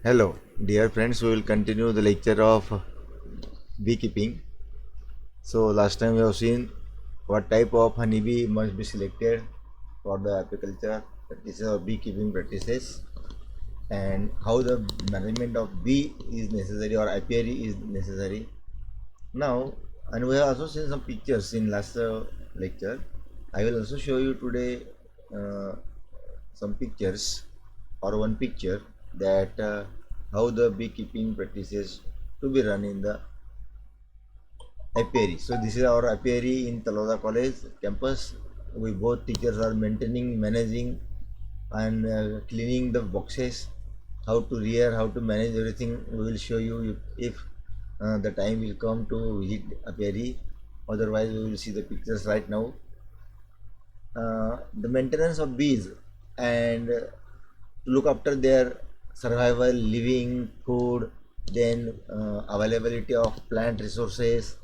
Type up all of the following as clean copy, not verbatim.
Hello, dear friends. We will continue the lecture of beekeeping. So, last time we have seen what type of honeybee must be selected for the apiculture practices or beekeeping practices, and how the management of bee is necessary or apiary is necessary. Now, and we have also seen some pictures in last lecture. I will also show you today uh, some pictures or one picture that how the beekeeping practices to be run in the apiary. So this is our apiary in Taloda College campus. We both teachers are maintaining, managing, and cleaning the boxes. How to rear, how to manage everything. We will show you if the time will come to visit apiary. Otherwise, we will see the pictures right now. The maintenance of bees and look after their survival, living, food, then availability of plant resources,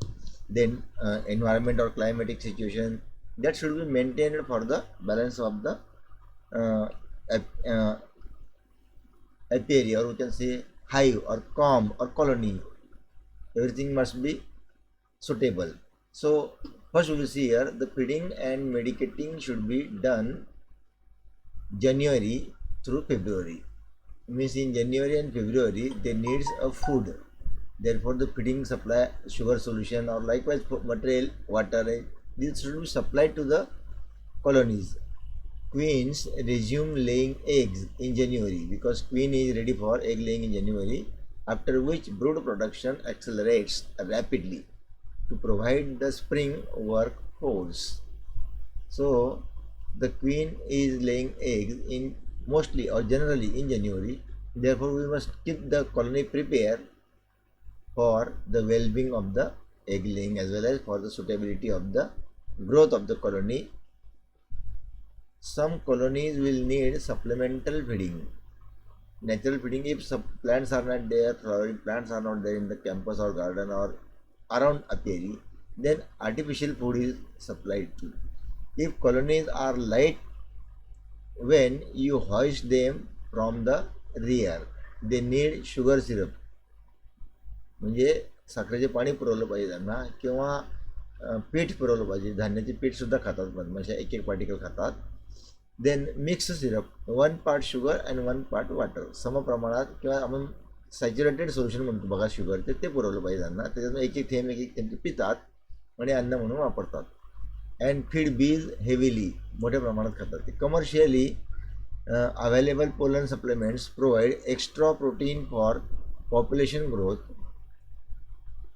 then environment or climatic situation that should be maintained for the balance of the uh, uh, apiary, or we can say hive or comb or colony. Everything must be suitable. So first we will see here the feeding and medicating should be done January through February. Means in January and February they needs a food. Therefore the feeding supply sugar solution or likewise material water this should be supplied to the colonies. Queens resume laying eggs in January because queen is ready for egg laying in January, after which brood production accelerates rapidly to provide the spring workforce. So the queen is laying eggs in mostly or generally in January. Therefore, we must keep the colony prepared for the well-being of the egg laying as well as for the suitability of the growth of the colony. Some colonies will need supplemental feeding. Natural feeding, if plants are not there, flowering plants are not there in the campus or garden or around apiary, then artificial food is supplied to. If colonies are light when you hoist them from the rear, they need sugar syrup. म्हणजे साखरेचे पाणी पुरवलं पाहिजे त्यांना किंवा पीठ पुरवलं पाहिजे. धान्याचे पीठसुद्धा खातात मधमाशा, एक एक पार्टिकल खातात. Then mix syrup 1 part sugar and 1 part water, समप्रमाणात किंवा आपण सॅच्युरेटेड सोल्युशन म्हणतो बघा शुगरचे, ते पुरवलं पाहिजे त्यांना. त्याच्यातून एक एक थेंब ते पितात आणि अन्न म्हणून वापरतात. अँड फीड बीज हेवीली, मोठ्या प्रमाणात खातात ते. Commercially available pollen supplements provide extra protein for population growth.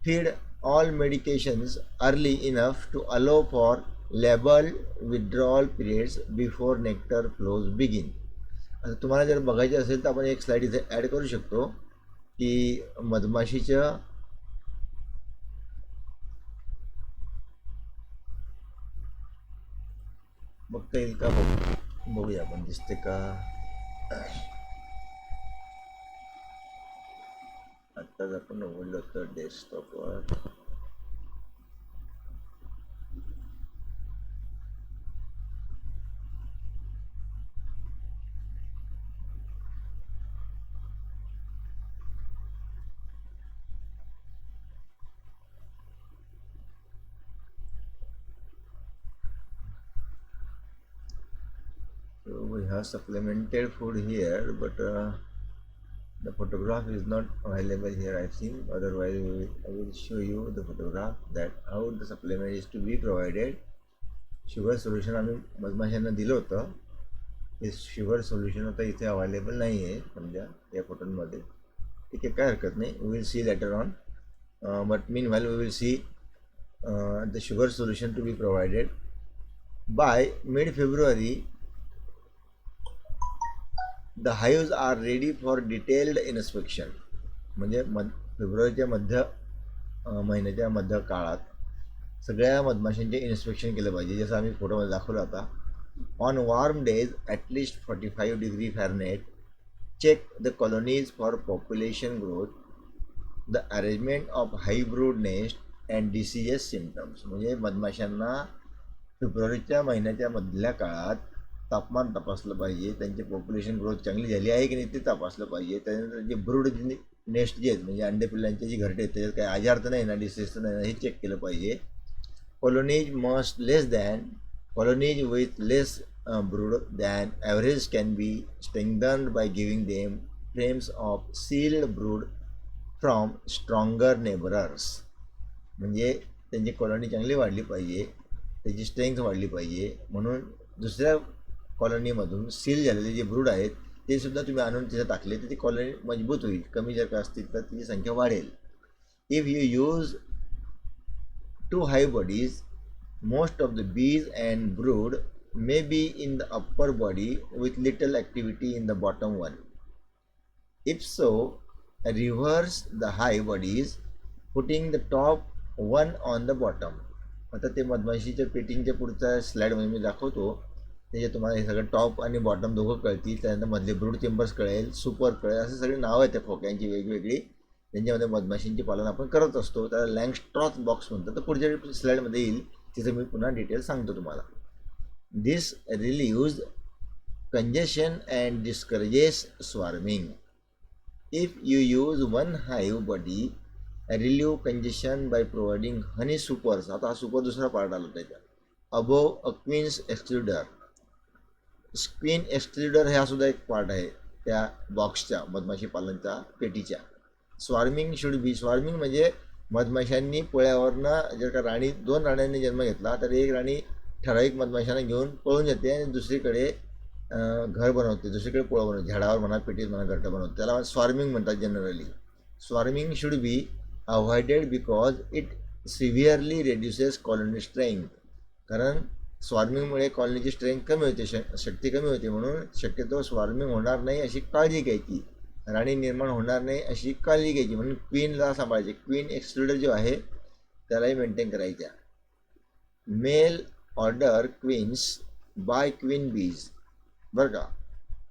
Feed all medications early enough to allow for labeled withdrawal periods before nectar flows begin. आता तुम्हाला जर बघायचे असेल तर आपण एक स्लाइड इथे ॲड करू शकतो की मधमाशीच्या बघता येईल का, बघूया आपण, दिसते का. आत्ताच आपण उघडलं होतं डेस्कटॉपवर. So we have supplemented food here, but the photograph is not available here, I think. Otherwise, I will show you the photograph that how the supplement is to be provided. Sugar solution आम्ही मधमाशांना दिलं होतं. हे sugar solution आता इथे available नाही आहे समजा या फोटोमध्ये. ठीक आहे, काय हरकत नाही. We will see later on, but meanwhile we will see the sugar solution to be provided by mid फेब्रुवारी. The hives are ready for detailed inspection. म्हणजे फेब्रुवारीच्या महिन्याच्या मध्य काळात सगळ्या मधमाशांचे इन्स्पेक्शन केलं पाहिजे, जसं आम्ही फोटोमध्ये दाखवलं आता. On warm days at least 45 degree Fahrenheit. Check the colonies for population growth, the arrangement of high brood nest and diseases symptoms. म्हणजे मधमाशांना फेब्रुवारीच्या महिन्याच्या मधल्या काळात तापमान तपासलं पाहिजे, त्यांची पॉप्युलेशन ग्रोथ चांगली झाली आहे की नाही ते तपासलं पाहिजे. त्यानंतर जे ब्रूड नेस्ट जे आहेत म्हणजे अंडे पिल्लांची जी घरटे आहेत त्याच्यात काही आजार तर नाही ना, डिसीज तर नाही ना, हे चेक केलं पाहिजे. Colonies with less brood than average can be strengthened by giving them frames of sealed brood from stronger neighbors. म्हणजे त्यांची कॉलनी चांगली वाढली पाहिजे, त्याची स्ट्रेंथ वाढली पाहिजे, म्हणून दुसऱ्या कॉलनीमधून सील झालेले जे ब्रूड आहेत ते सुद्धा तुम्ही आणून तिथे टाकले तर ती कॉलनी मजबूत होईल. कमी जर का असतील तर तिची संख्या वाढेल. If you use two hive bodies, most of the bees and brood may be in the upper body with little activity in the bottom one. If so, reverse the hive bodies, putting the top one on the bottom. आता ते मधमाशीच्या पेटिंगच्या पुढच्या स्लाइडमध्ये मी दाखवतो, त्याचे तुम्हाला हे सगळं टॉप आणि बॉटम दोघं कळतील. त्यानंतर मधले ब्रूड चेंबर्स कळेल, सुपर कळेल, असे सगळे नावं आहेत त्या खोक्यांची वेगवेगळी ज्यांच्यामध्ये मधमाशींचे पालन आपण करत असतो. त्याला लँगस्ट्रॉथ बॉक्स म्हणतात. तर पुढच्या स्लाइडमध्ये येईल तिथे मी पुन्हा डिटेल्स सांगतो तुम्हाला. This relieves congestion and discourages swarming. If you use one hive body relieve congestion by providing honey supers. आता हा सुपर दुसरा पार्ट आला त्याच्या. Above a queen's excluder. Queen excluder हा सुद्धा एक पार्ट आहे त्या बॉक्सच्या मधमाशी पालनच्या पेटीच्या. Swarming should be. स्वार्मिंग म्हणजे मधमाशांनी पोळ्यावरनं जर का दोन राण्यांनी जन्म घेतला तर एक राणी ठराविक मधमाशांना घेऊन पळून जाते आणि दुसरीकडे घर बनवते, दुसरीकडे पोळं बनवते, झाडावर म्हणा, पेटीत म्हणा, घरटं बनवते. त्याला स्वार्मिंग म्हणतात generally. Swarming should be avoided because it severely reduces colony strength. कारण स्वार्मिंगमुळे कॉलनीची स्ट्रेंथ कमी होते, शक्ती कमी होते, म्हणून शक्यतो स्वार्मिंग होणार नाही अशी काळजी घ्यायची, राणी निर्माण होणार नाही अशी काळजी घ्यायची, म्हणून क्वीनला सांभाळायची. क्वीन एक्सक्लुडर जो आहे त्यालाही मेंटेन करायच्या. Mail order queens by queen bees. बरं का,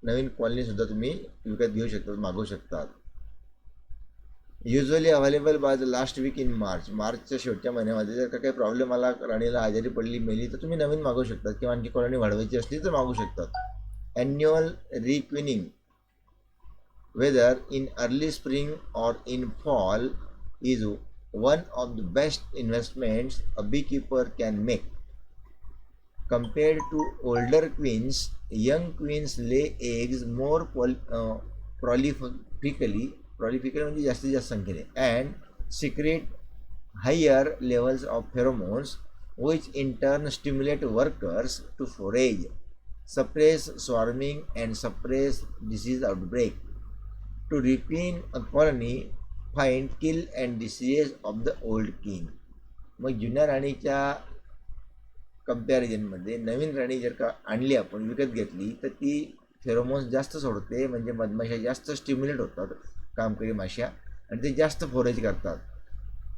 नवीन कॉलनीसुद्धा तुम्ही विकत घेऊ शकतात, मागवू शकतात. Usually available by the last week in March. मार्चच्या शेवटच्या महिन्यामध्ये जर का काही प्रॉब्लेम आला, राणीला आजारी पडली, मेली, तर तुम्ही नवीन मागवू शकतात किंवा आणखी कॉलनी वाढवायची असली तर मागवू शकतात. Annual requeening whether in early spring or in fall is one of the best investments a beekeeper can make. Compared to older queens, young queens lay eggs more prolifically म्हणजे जास्तीत जास्त संख्येने, and secrete higher levels of pheromones which in turn stimulate workers to forage, suppress swarming and suppress disease outbreak. To requeen a colony, find, kill and disease of the old queen. मग जुन्या राणीच्या कंपॅरिझनमध्ये नवीन राणी जर का आणली, आपण विकत घेतली, तर ती फेरोमोन्स जास्त सोडते, म्हणजे मधमाशा जास्त स्टिम्युलेट होतात, कामकरी माश्या, आणि ते जास्त फोरेज करतात.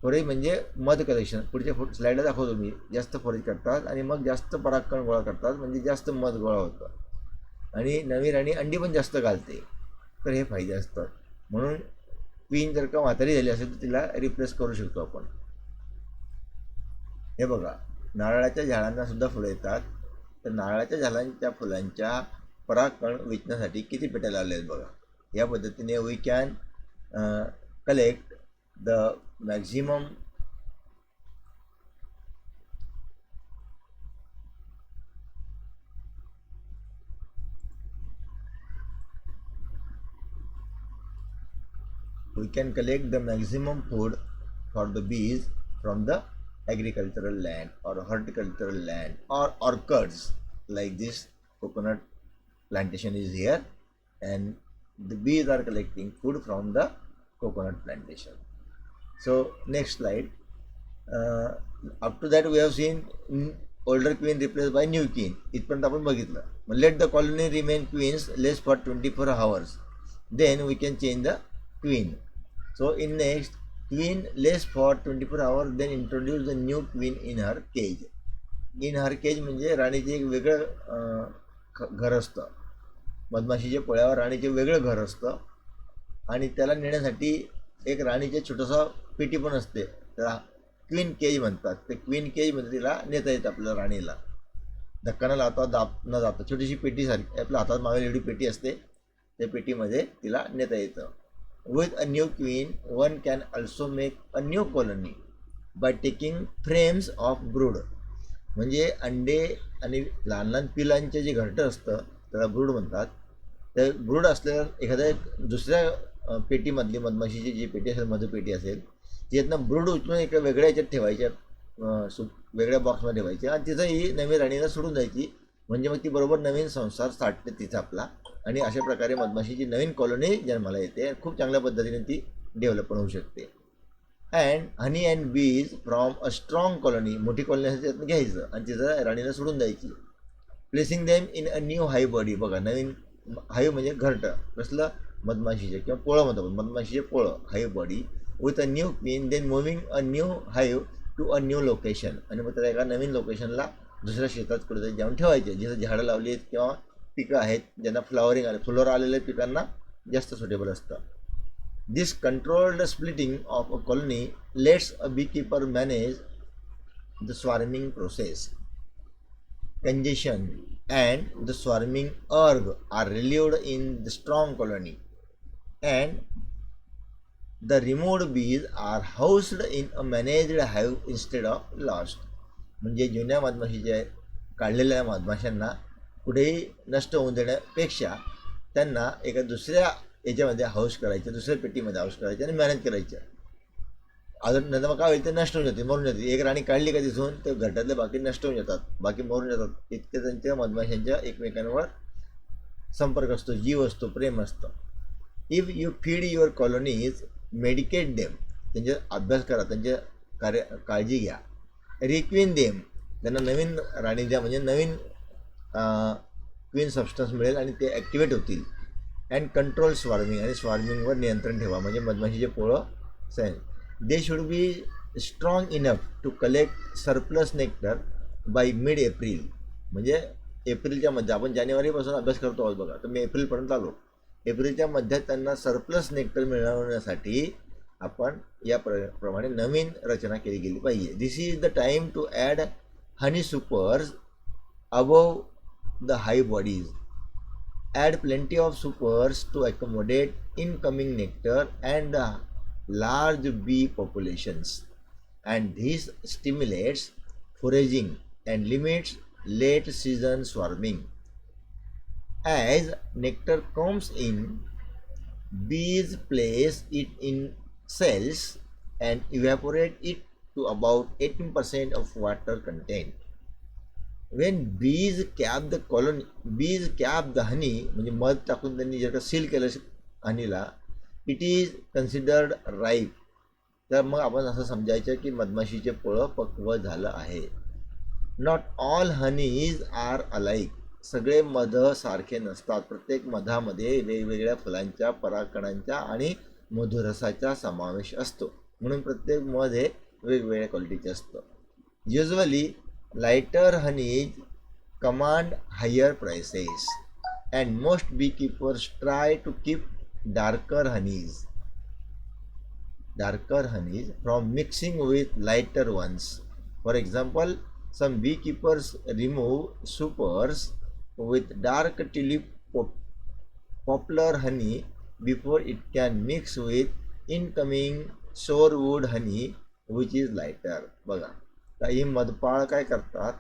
फोरेज म्हणजे मध कलेक्शन. पुढच्या स्लाइडला दाखवतो मी. जास्त फोरेज करतात आणि मग जास्त परागकण गोळा करतात, म्हणजे जास्त मध गोळा होतं, आणि नवीन राणी अंडी पण जास्त घालते. तर हे फायदे असतात. म्हणून क्वीन जर का म्हातारी झाली असेल तर तिला रिप्लेस करू शकतो आपण. हे बघा, नारळाच्या झाडांना सुद्धा फुलं येतात. तर नारळाच्या झाडांच्या फुलांच्या परागकण वेचण्यासाठी किती पेट्या लावल्या आहेत बघा. या पद्धतीने we can collect the maximum food for the bees from the agricultural land or horticultural land or orchards. Like this coconut plantation is here and the bees are collecting food from the coconut plantation. So next slide. Up to that we have seen older queen replaced by new queen. इथपर्यंत आपण बघितलं. Let the colony remain queens less for 24 hours. Then we can change the queen. So in next, queen less for 24 hours, then introduce the new queen in her cage. In her cage म्हणजे राणीचे एक वेगळं घर असतं. मधमाशीच्या पोळ्यावर राणीचे वेगळं घर असतं आणि त्याला नेण्यासाठी एक राणीचे छोटंसं पेटी पण असते. त्याला क्वीन केज म्हणतात. ते क्वीन केजमध्ये तिला नेता येतं आपल्या राणीला. धक्का न लावता न जाता छोटीशी पेटीसारखी आपल्या हातात मावेल एवढी पेटी असते, त्या पेटीमध्ये तिला नेता येतं. With a new queen one can also make a new colony by taking frames of brood. म्हणजे अंडे आणि लहान लहान पिलांचे जे घरटं असतं त्याला ब्रूड म्हणतात. तर ब्रूड असलेल्या एखाद्या दुसऱ्या पेटीमधली मधमाशीची जी पेटी असेल, मधुपेटी असेल, त्यातनं ब्रूड उचलून एका वेगळ्या याच्यात ठेवायच्या, वेगळ्या बॉक्समध्ये ठेवायची आणि तिथं ही नवीन राणीला सोडून जायची. म्हणजे मग ती बरोबर नवीन संसार साठते तिचा आपला, आणि अशा प्रकारे मधमाशीची नवीन कॉलनी जन्माला येते. खूप चांगल्या पद्धतीने ती डेव्हलप पण होऊ शकते. अँड हनी अँड बीज फ्रॉम अ स्ट्रॉंग कॉलनी, मोठी कॉलनी असेल त्यातनं घ्यायचं आणि तिथं राणीला सोडून द्यायची. Placing them in a new high body. बघा, नवीन हाईव म्हणजे घरटं कसलं, मधमाशीचे किंवा पोळं म्हणतो आपण, मधमाशीचे पोळं, hive body with a new queen, then moving a new hive to a new location. आणि मग त्याला एका नवीन लोकेशनला दुसऱ्या शेतात कुठेतरी जाऊन ठेवायचे, जिथं झाडं लावली आहेत किंवा पिकं आहेत ज्यांना फ्लॉवरिंग आले, फुलोर आलेल्या पिकांना जास्त सुटेबल असतं. This controlled splitting of a colony lets a beekeeper manage the swarming process. Congestion and the swarming urge are relieved in the strong colony, and the removed bees are housed in a managed hive instead of lost. म्हणजे जुन्या मधमाशीच्या काढलेल्या मधमाशांना कुठेही नष्ट होऊन देण्यापेक्षा त्यांना एका दुसऱ्या याच्यामध्ये हाऊस करायचे, दुसऱ्या पेटीमध्ये हाऊस करायचे आणि मॅनेज करायचे. अजून नंतर मग काय होईल, ते नष्ट होऊन जाते, मरून जाते. एक राणी काढली का तिथून ते घरट्यातले बाकी नष्ट होऊन जातात, बाकी मरून जातात. इतके त्यांच्या मधमाशांच्या एकमेकांवर संपर्क असतो, जीव असतो, प्रेम असतं. If you feed your colonies, medicate them, त्यांचे अभ्यास करा, त्यांचे काळजी घ्या. रिक्वीन देम, त्यांना नवीन राणी द्या, म्हणजे नवीन क्वीन सबस्टन्स मिळेल आणि ते ॲक्टिवेट होतील. अँड कंट्रोल स्वार्मिंग, आणि स्वार्मिंगवर नियंत्रण ठेवा, म्हणजे मधमाशीचे पोळं सेन. They should be strong enough to collect surplus nectar by mid April. म्हणजे एप्रिलच्या मध्ये, आपण जानेवारीपासून अभ्यास करतो आहोत बघा, तर मी एप्रिलपर्यंत आलो. एप्रिलच्या मध्यात त्यांना सरप्लस नेक्टर मिळवण्यासाठी आपण या प्रमाणे नवीन रचना केली गेली पाहिजे. This is the time to add honey supers above the hive bodies. Add plenty of supers to accommodate incoming nectar and the large bee populations, and this stimulates foraging and limits late season swarming. As nectar comes in, bees place it in cells and evaporate it to about 18% of water content. When bees cap the colony, bees cap the honey, म्हणजे मध टाकून त्यांनी जर का seal केलं हनीला, it is considered ripe. तर मग आपण असं समजायचं की मधमाशीचे पोळं पक्व झालं आहे. Not all honeys are alike. सगळे मध सारखे नसतात. प्रत्येक मधामध्ये वेगवेगळ्या फुलांच्या, परागकणांच्या आणि मधुरसाचा समावेश असतो, म्हणून प्रत्येक मध हे वेगवेगळ्या क्वालिटीचे असतं. Usually lighter honeys command higher prices, and most beekeepers try to keep darker honeys from mixing with lighter ones. For example, some beekeepers remove supers with dark tulip poplar honey before it can mix with incoming sorewood honey which is lighter. बघा, काही मधपाळ काय करतात,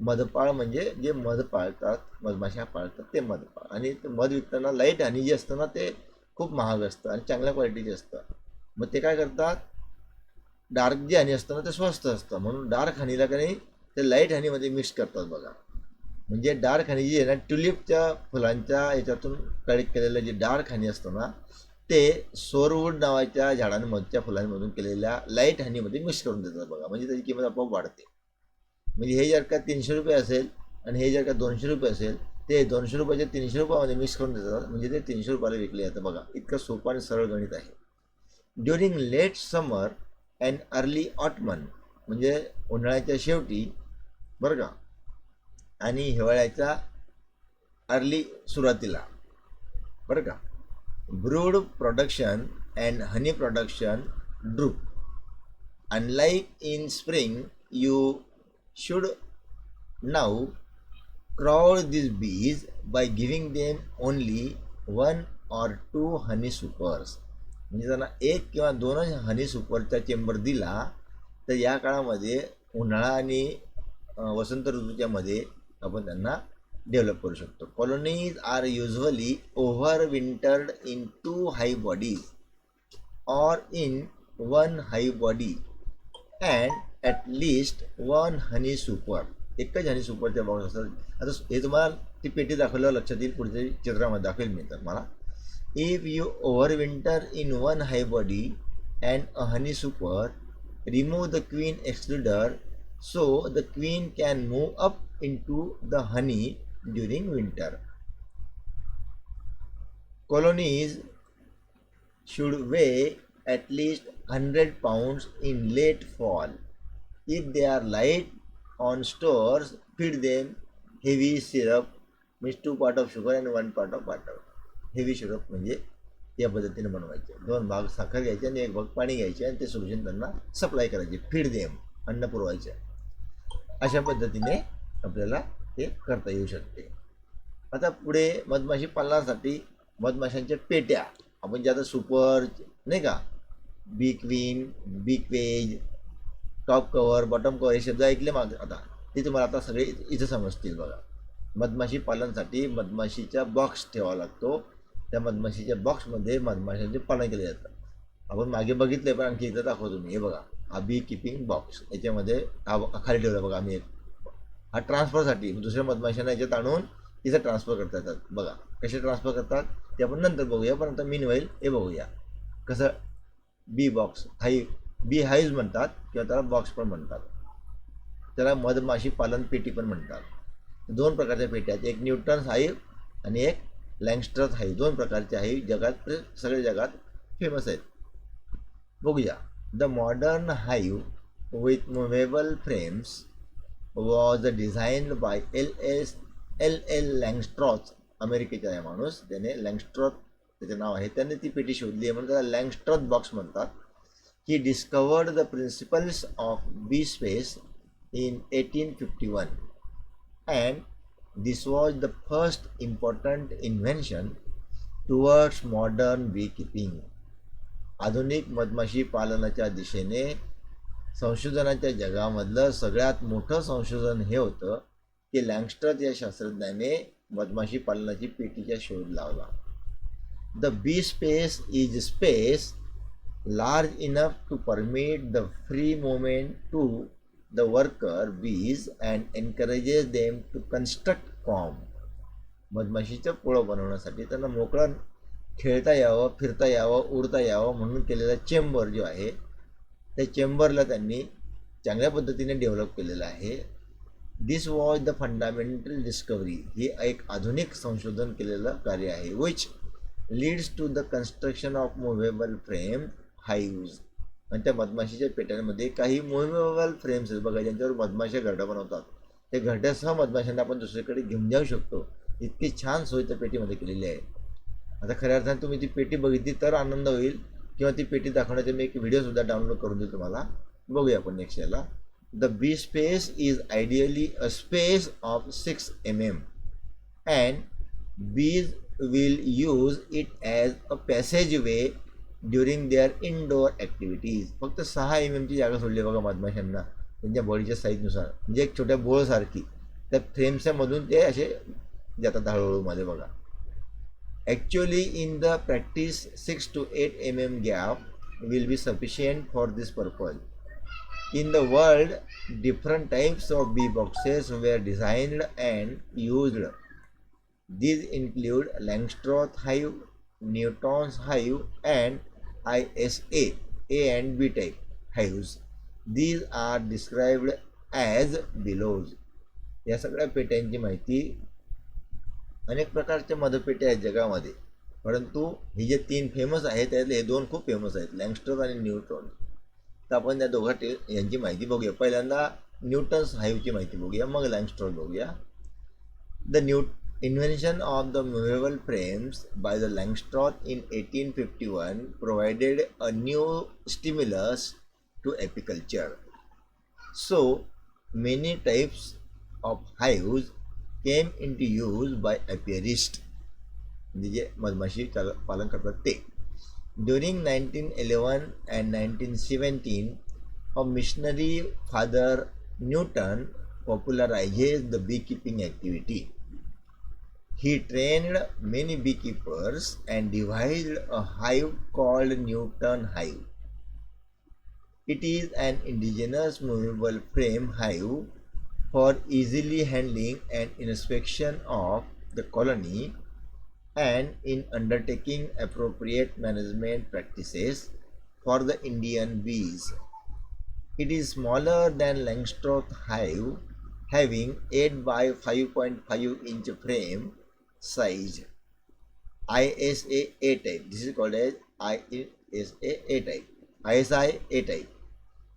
मधपाळ म्हणजे जे मध पाळतात, मधमाशा पाळतात ते मधपाळ. आणि ते मध विकताना लाईट हनी जे असतं ना, ते खूप महाग असतं आणि चांगल्या क्वालिटीचे असतं. मग ते काय करतात, डार्क जे हनी असतं ना ते स्वस्त असतं, म्हणून डार्क हनीला का नाही ते लाईट हनीमध्ये मिक्स करतात. बघा, म्हणजे डार्क हनी जी आहे ना, ट्युलिपच्या फुलांच्या याच्यातून कलेक्ट केलेलं जे डार्क हनी असतं ना, ते सोरवूड नावाच्या झाडांमधच्या फुलांमधून केलेल्या लाईट हनीमध्ये मिक्स करून देतात. बघा, म्हणजे त्याची किंमत आपोआप वाढते. म्हणजे हे जर का 300 रुपये असेल आणि हे जर का 200 रुपये असेल, ते 200 रुपयाच्या 300 रुपयामध्ये मिक्स करून देतात, म्हणजे ते 300 रुपयाला विकले जातं. बघा, इतकं सोपं आणि सरळ गणित आहे. During late summer and early autumn, म्हणजे उन्हाळ्याच्या शेवटी बरं का, आणि हिवाळ्याच्या अर्ली सुरुवातीला बरं का, brood production and honey production drop. Unlike in spring, you should Now crowd these bees by giving them only 1 or 2 honey supers. म्हणजे त्यांना 1 किंवा 2 हनी सुपरचा चेंबर दिला तर या काळामध्ये उन्हाळा आणि वसंत ऋतूच्या मध्ये आपण त्यांना डेव्हलप करू शकतो. Colonies are usually overwintered in 2 hive bodies or in 1 high body and at least 1 honey super. एकच हनी सुपरच्या बॉक्स असतात. आता हे तुम्हाला ती पेटी दाखवल्यावर लक्षात येईल, पुढच्या चित्रामध्ये दाखवेल मी तर मला. If you overwinter in 1 hive body and a honey super, remove the queen excluder so the queen can move up into the honey during winter. Colonies should weigh at least 100 pounds in late fall. If they are light on stores, feed them heavy syrup, means 2 part of sugar and 1 part of butter. Heavy syrup म्हणजे या पद्धतीने बनवायचे. 2 भाग साखर घ्यायचे आणि 1 भाग पाणी घ्यायचे आणि ते सोल्युशन त्यांना सप्लाय करायचे. फीड देम, अन्न पुरवायचे. अशा पद्धतीने आपल्याला ते करता येऊ शकते. आता पुढे मधमाशी पालनासाठी मधमाशांच्या पेट्या, आपण जे आता सुपर नाही का, बी क्वीन, बी क्वेज, टॉप कवर, बॉटम कवर हे शब्द ऐकले मागे, आता ते तुम्हाला आता सगळे इथं समजतील बघा. मधमाशी पालनासाठी मधमाशीचा बॉक्स ठेवावा लागतो. त्या मधमाशीच्या बॉक्समध्ये मधमाशांचे पालन केले जातं. आपण मागे बघितले पण आणखी इथं दाखवतो मी. हे बघा, हा बी किपिंग बॉक्स, याच्यामध्ये हा खाली ठेवला बघा आम्ही. हा ट्रान्सफरसाठी दुसऱ्या मधमाशांना याच्यात आणून तिथं ट्रान्सफर करता येतात. बघा कसे ट्रान्सफर करतात ते आपण नंतर बघूया, पण आता मीन होईल हे बघूया कसं. बी बॉक्स हाई, बी हाईव्ज म्हणतात किंवा त्याला बॉक्स पण म्हणतात. त्याला मधमाशी पालन पेटी पण म्हणतात. 2 प्रकारच्या पेट्या आहेत, एक न्यूटन्स हाईव्ह आणि एक लँगस्ट्रथ हाईव्ह. 2 प्रकारचे हाईव्ह जगात, सगळ्या जगात फेमस आहेत. बघूया. The modern hive with movable frames was designed by L Langstroth. अमेरिकेचा आहे माणूस, त्याने लँगस्ट्रॉथ त्याचे नाव आहे, त्याने ती पेटी शोधली आहे म्हणून त्याला लँगस्ट्रॉथ बॉक्स म्हणतात. He discovered the principles of bee space in 1851 and this was the first important invention towards modern beekeeping. आधुनिक मधमाशी पालनाच्या दिशेने संशोधनाच्या जगामधलं सगळ्यात मोठं संशोधन हे होतं की लँगस्ट्रॉथ या शास्त्रज्ञाने मधमाशी पालनाची पेटीचा शोध लावला. The bee space is space large enough to permit the free movement to the worker bees and encourages them to construct comb. मधमाशीचं पोळं बनवण्यासाठी त्यांना मोकळं खेळता यावं, फिरता यावं, उडता यावं म्हणून केलेला चेंबर जो आहे त्या चेंबरला त्यांनी चांगल्या पद्धतीने डेव्हलप केलेलं आहे. This was the fundamental discovery. ही एक आधुनिक संशोधन केलेलं कार्य आहे. Which leads to the construction of movable frame hives. आणि त्या मधमाशीच्या पेट्यांमध्ये काही मुव्हेबल फ्रेम्स आहेत बघा, ज्यांच्यावर मधमाशा घरटं बनवतात. ते घरट्यासह मधमाशांना आपण दुसरीकडे घेऊन जाऊ शकतो. इतकी छान सोय त्या पेटीमध्ये केलेली आहे. आता खऱ्या अर्थाने तुम्ही ती पेटी बघितली तर आनंद होईल, किंवा ती पेटी दाखवण्याचा मी एक व्हिडिओसुद्धा डाउनलोड करून देईल तुम्हाला. बघूया आपण नेक्स्ट याला. The bee space is ideally a space of 6 mm and bees will use it as a passage way during their indoor activities. फक्त 6 mm ची जागा सोडली बघा मधमाशांना त्यांच्या बॉडीच्या साईजनुसार, म्हणजे एक छोट्या बोळसारखी. त्या फ्रेम्सच्या मधून ते असे जातात हळूहळूमध्ये बघा. Actually, in the practice, 6 to 8 mm gap will be sufficient for this purpose. In the world, different types of bee boxes were designed and used. These include Langstroth hive, Newton's hive, and ISA A and B type hives. These are described as below. या सगळ्या पेट्यांची माहिती, अनेक प्रकारच्या मधपेट्या आहेत जगामध्ये, परंतु ही जे 3 famous आहेत त्यातले हे 2 खूप फेमस आहेत, लँगस्ट्रॉथ आणि न्यूटन. तर आपण त्या दोघा यांची माहिती बघूया. पहिल्यांदा न्यूटन्स हाईव्हची माहिती बघूया, मग लँगस्ट्रॉथ बघूया. The invention of the movable frames by the Langstroth in 1851 provided a new stimulus to apiculture. So many types of hives came into use by apiarists, म्हणजे जे मधमाशी पालन करतात ते. During 1911 and 1917, a missionary, Father Newton, popularized the beekeeping activity. He trained many beekeepers and devised a hive called Newton hive. It is an indigenous movable frame hive for easily handling and inspection of the colony and in undertaking appropriate management practices for the Indian bees. It is smaller than Langstroth hive, having 8 by 5.5 inch frame size. ISA A type. This is called as ISA A type. ISI A type,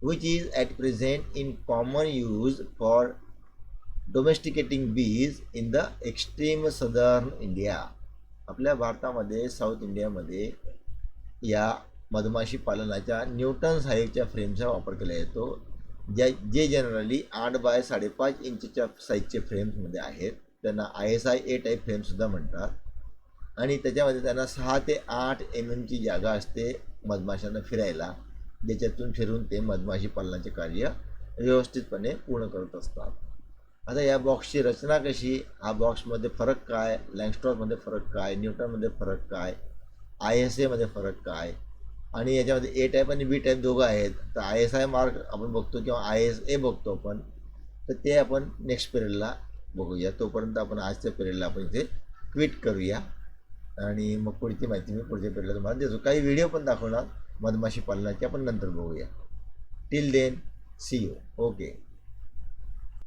which is at present in common use for domesticating bees in the extreme southern India. आपल्या भारतामध्ये south इंडियामध्ये या मधमाशी पालनाच्या Newton हाईवच्या फ्रेमचा वापर केला येतो, जे generally 8 bye 5.5 इंचच्या साईजचे फ्रेम्समध्ये आहेत. त्यांना ISI A टाईप फ्रेमसुद्धा म्हणतात. आणि त्याच्यामध्ये त्यांना 6 ते 8 mm ची जागा असते मधमाशांना फिरायला, ज्याच्यातून फिरून ते मधमाशी पालनाचे कार्य व्यवस्थितपणे पूर्ण करत असतात. आता या बॉक्सची रचना कशी, हा बॉक्समध्ये फरक काय, लँगस्ट्रॉथमध्ये फरक काय, न्यूटनमध्ये फरक काय, ISA मध्ये फरक काय, आणि याच्यामध्ये A टाईप आणि B टाईप दोघं आहेत. तर ISI मार्क आपण बघतो किंवा ISA बघतो आपण, तर ते आपण नेक्स्ट पिरियडला बघूया. तोपर्यंत आपण आजच्या पिरियडला आपण इथे क्विट करूया आणि मग पुढची माहिती मी पुढच्या पिरियडला तुम्हाला देतो. काही व्हिडिओ पण दाखवणार मधमाशी पालनाची, आपण नंतर बघूया. Till then see you. Okay.